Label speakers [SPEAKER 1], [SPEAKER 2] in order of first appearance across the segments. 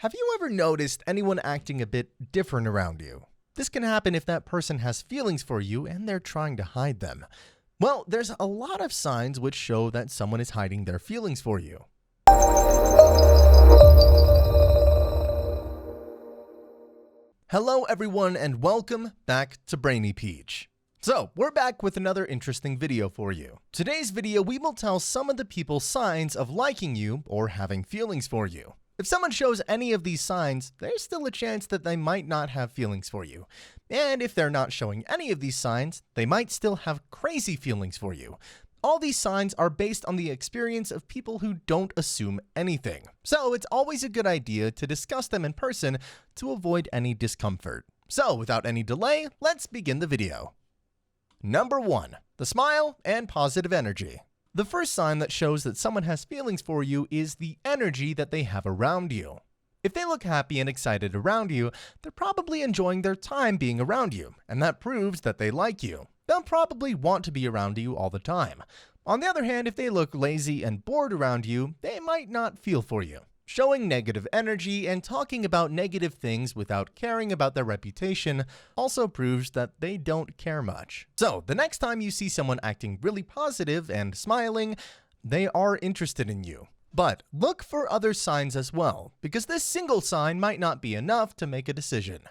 [SPEAKER 1] Have you ever noticed anyone acting a bit different around you? This can happen if that person has feelings for you and they're trying to hide them. Well, there's a lot of signs which show that someone is hiding their feelings for you. Hello everyone and welcome back to Brainy Peach. So, we're back with another interesting video for you. Today's video we will tell some of the people's signs of liking you or having feelings for you. If someone shows any of these signs, there's still a chance that they might not have feelings for you. And if they're not showing any of these signs, they might still have crazy feelings for you. All these signs are based on the experience of people who don't assume anything. So it's always a good idea to discuss them in person to avoid any discomfort. So without any delay, let's begin the video. Number 1. The smile and positive energy. The first sign that shows that someone has feelings for you is the energy that they have around you. If they look happy and excited around you, they're probably enjoying their time being around you, and that proves that they like you. They'll probably want to be around you all the time. On the other hand, if they look lazy and bored around you, they might not feel for you. Showing negative energy and talking about negative things without caring about their reputation also proves that they don't care much. So, the next time you see someone acting really positive and smiling, they are interested in you. But look for other signs as well, because this single sign might not be enough to make a decision.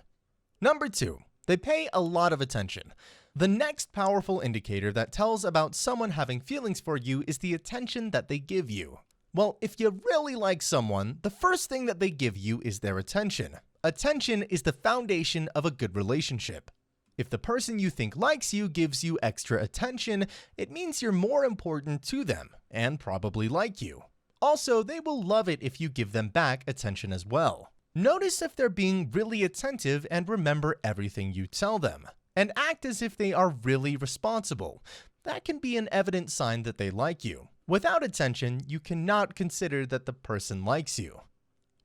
[SPEAKER 1] Number 2. They pay a lot of attention. The next powerful indicator that tells about someone having feelings for you is the attention that they give you. Well, if you really like someone, the first thing that they give you is their attention. Attention is the foundation of a good relationship. If the person you think likes you gives you extra attention, it means you're more important to them and probably like you. Also, they will love it if you give them back attention as well. Notice if they're being really attentive and remember everything you tell them. And act as if they are really responsible. That can be an evident sign that they like you. Without attention, you cannot consider that the person likes you.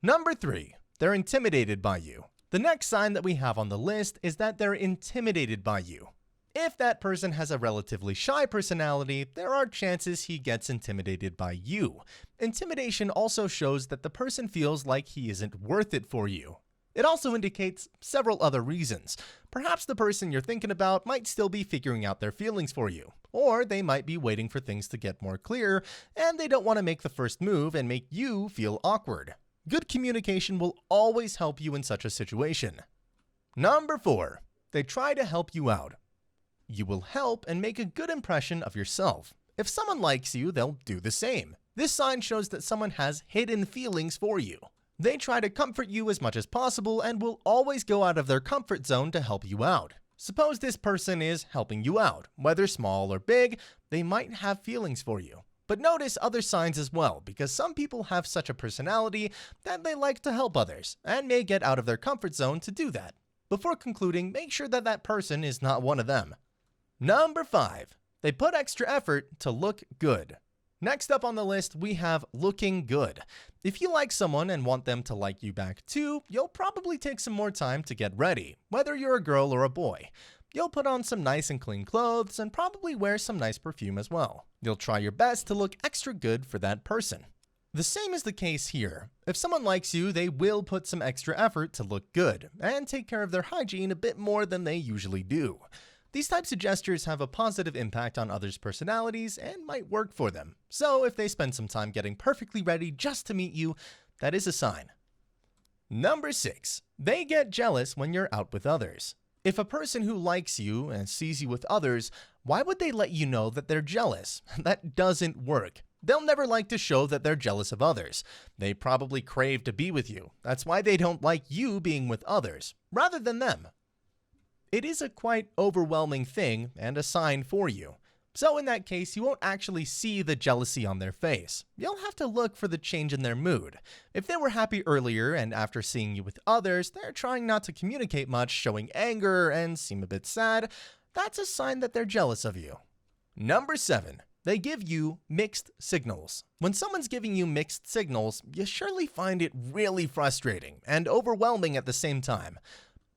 [SPEAKER 1] Number 3. They're intimidated by you. The next sign that we have on the list is that they're intimidated by you. If that person has a relatively shy personality, there are chances he gets intimidated by you. Intimidation also shows that the person feels like he isn't worth it for you. It also indicates several other reasons. Perhaps the person you're thinking about might still be figuring out their feelings for you, or they might be waiting for things to get more clear, and they don't want to make the first move and make you feel awkward. Good communication will always help you in such a situation. Number 4. They try to help you out. You will help and make a good impression of yourself. If someone likes you, they'll do the same. This sign shows that someone has hidden feelings for you. They try to comfort you as much as possible and will always go out of their comfort zone to help you out. Suppose this person is helping you out. Whether small or big, they might have feelings for you. But notice other signs as well, because some people have such a personality that they like to help others and may get out of their comfort zone to do that. Before concluding, make sure that that person is not one of them. Number 5. They put extra effort to look good. Next up on the list, we have looking good. If you like someone and want them to like you back too, you'll probably take some more time to get ready, whether you're a girl or a boy. You'll put on some nice and clean clothes and probably wear some nice perfume as well. You'll try your best to look extra good for that person. The same is the case here. If someone likes you, they will put some extra effort to look good and take care of their hygiene a bit more than they usually do. These types of gestures have a positive impact on others' personalities and might work for them. So if they spend some time getting perfectly ready just to meet you, that is a sign. Number 6. They get jealous when you're out with others. If a person who likes you and sees you with others, why would they let you know that they're jealous? That doesn't work. They'll never like to show that they're jealous of others. They probably crave to be with you. That's why they don't like you being with others, rather than them. It is a quite overwhelming thing and a sign for you. So in that case, you won't actually see the jealousy on their face. You'll have to look for the change in their mood. If they were happy earlier and after seeing you with others, they're trying not to communicate much, showing anger and seem a bit sad, that's a sign that they're jealous of you. Number 7. They give you mixed signals. When someone's giving you mixed signals, you surely find it really frustrating and overwhelming at the same time.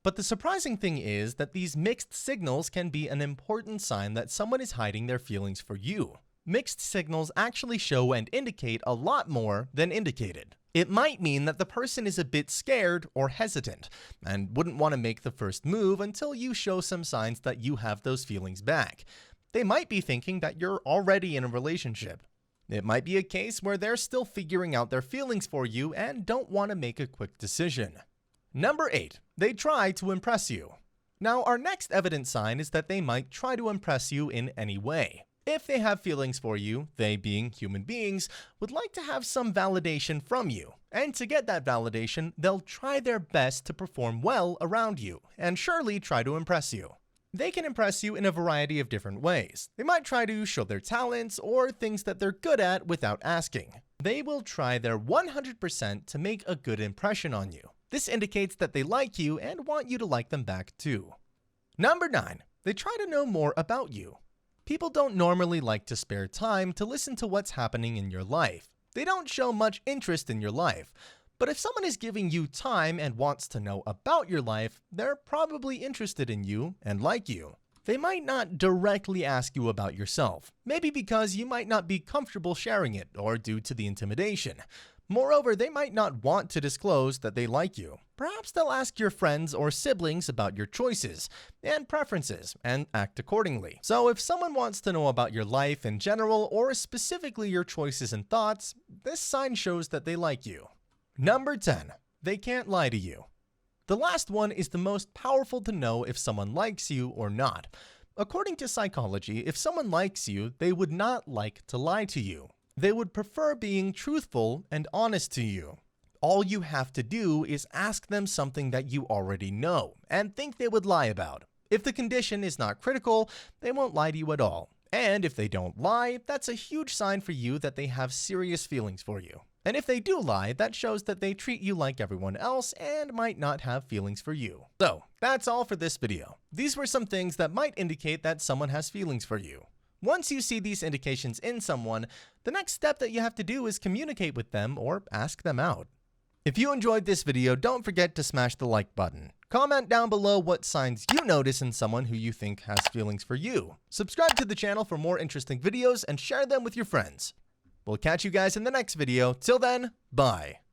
[SPEAKER 1] But the surprising thing is that these mixed signals can be an important sign that someone is hiding their feelings for you. Mixed signals actually show and indicate a lot more than indicated. It might mean that the person is a bit scared or hesitant and wouldn't want to make the first move until you show some signs that you have those feelings back. They might be thinking that you're already in a relationship. It might be a case where they're still figuring out their feelings for you and don't want to make a quick decision. Number 8. They try to impress you. Now, our next evident sign is that they might try to impress you in any way. If they have feelings for you, they, being human beings, would like to have some validation from you. And to get that validation, they'll try their best to perform well around you, and surely try to impress you. They can impress you in a variety of different ways. They might try to show their talents or things that they're good at without asking. They will try their 100% to make a good impression on you. This indicates that they like you and want you to like them back too. Number 9. They try to know more about you. People don't normally like to spare time to listen to what's happening in your life. They don't show much interest in your life. But if someone is giving you time and wants to know about your life, they're probably interested in you and like you. They might not directly ask you about yourself, maybe because you might not be comfortable sharing it or due to the intimidation. Moreover, they might not want to disclose that they like you. Perhaps they'll ask your friends or siblings about your choices and preferences and act accordingly. So if someone wants to know about your life in general or specifically your choices and thoughts, this sign shows that they like you. Number 10. They can't lie to you. The last one is the most powerful to know if someone likes you or not. According to psychology, if someone likes you, they would not like to lie to you. They would prefer being truthful and honest to you. All you have to do is ask them something that you already know and think they would lie about. If the condition is not critical, they won't lie to you at all. And if they don't lie, that's a huge sign for you that they have serious feelings for you. And if they do lie, that shows that they treat you like everyone else and might not have feelings for you. So, that's all for this video. These were some things that might indicate that someone has feelings for you. Once you see these indications in someone, the next step that you have to do is communicate with them or ask them out. If you enjoyed this video, don't forget to smash the like button. Comment down below what signs you notice in someone who you think has feelings for you. Subscribe to the channel for more interesting videos and share them with your friends. We'll catch you guys in the next video. Till then, bye.